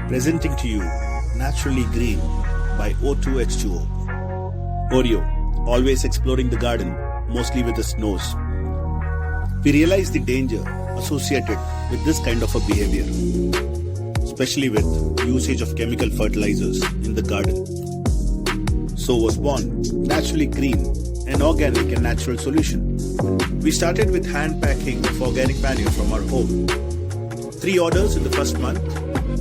Presenting to you Naturally Green by O2H2O. Oreo, always exploring the garden, mostly with his nose. We realize the danger associated with this kind of a behavior, especially with usage of chemical fertilizers in the garden. So was born Naturally Green, an organic and natural solution. We started with hand packing of organic manure from our home. 3 orders in the first month,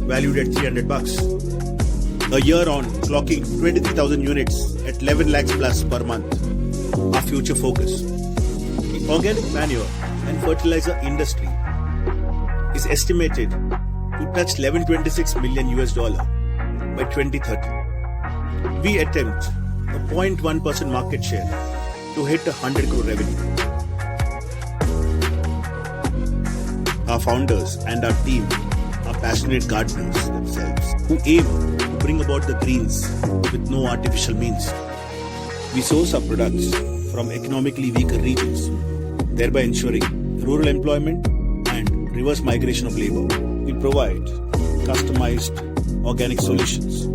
valued at $300. A year on, clocking 23,000 units at 11 lakhs plus per month. Our future focus. The organic manure and fertilizer industry is estimated to touch $1126 million by 2030. We attempt a 0.1% market share to hit 100 crore revenue. Our founders and our team are passionate gardeners themselves who aim to bring about the greens with no artificial means. We source our products from economically weaker regions, thereby ensuring rural employment and reverse migration of labor. We provide customized organic solutions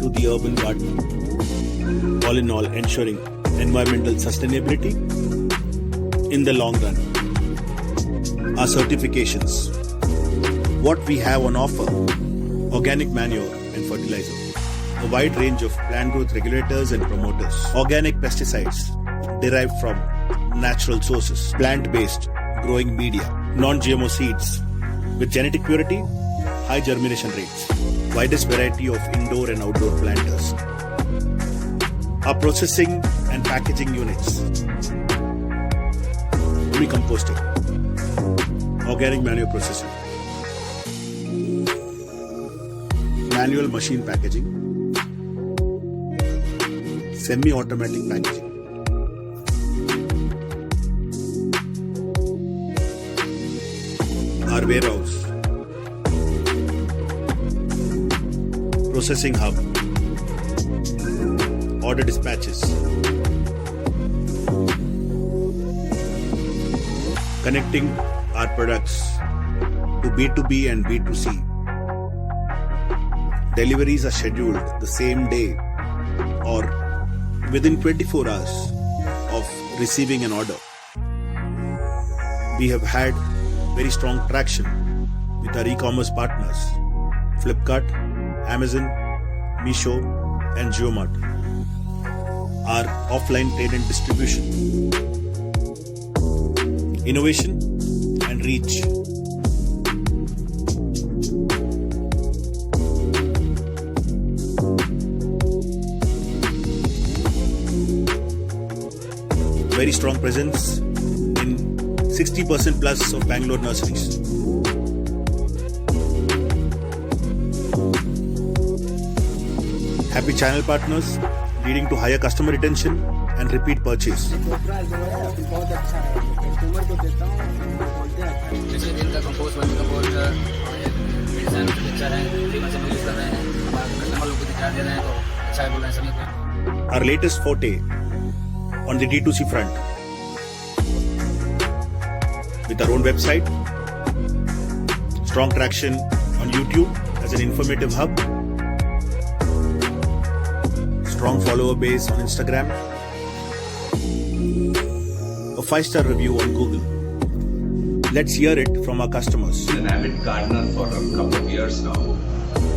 to the urban gardener. All in all, ensuring environmental sustainability in the long run. Our certifications. What we have on offer: organic manure and fertilizer, a wide range of plant growth regulators and promoters, organic pesticides derived from natural sources, plant-based growing media, non-GMO seeds with genetic purity, high germination rates, widest variety of indoor and outdoor planters. Our processing and packaging units, composting, organic manure processing, manual machine packaging, semi-automatic packaging. Our warehouse, processing hub, order dispatches, connecting our products to B2B and B2C. Deliveries are scheduled the same day or within 24 hours of receiving an order. We have had very strong traction with our e-commerce partners, Flipkart, Amazon, Meesho and JioMart. Our offline trade and distribution, innovation and reach. Very strong presence in 60% plus of Bangalore nurseries. Happy channel partners leading to higher customer retention and repeat purchase. Our latest forte on the D2C front, with our own website, strong traction on YouTube as an informative hub, strong follower base on Instagram, a 5-star review on Google. Let's hear it from our customers. I'm an avid gardener for a couple of years now.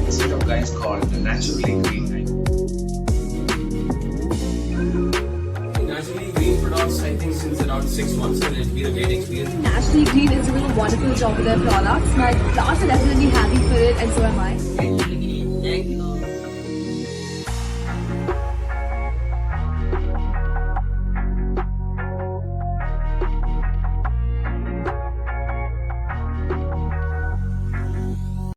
A set of guys called Naturallygreen. Naturallygreen products, I think, since around 6 months, and it's been a great experience. Naturallygreen is doing a wonderful job with their products. My plants are definitely happy for it, and so am I.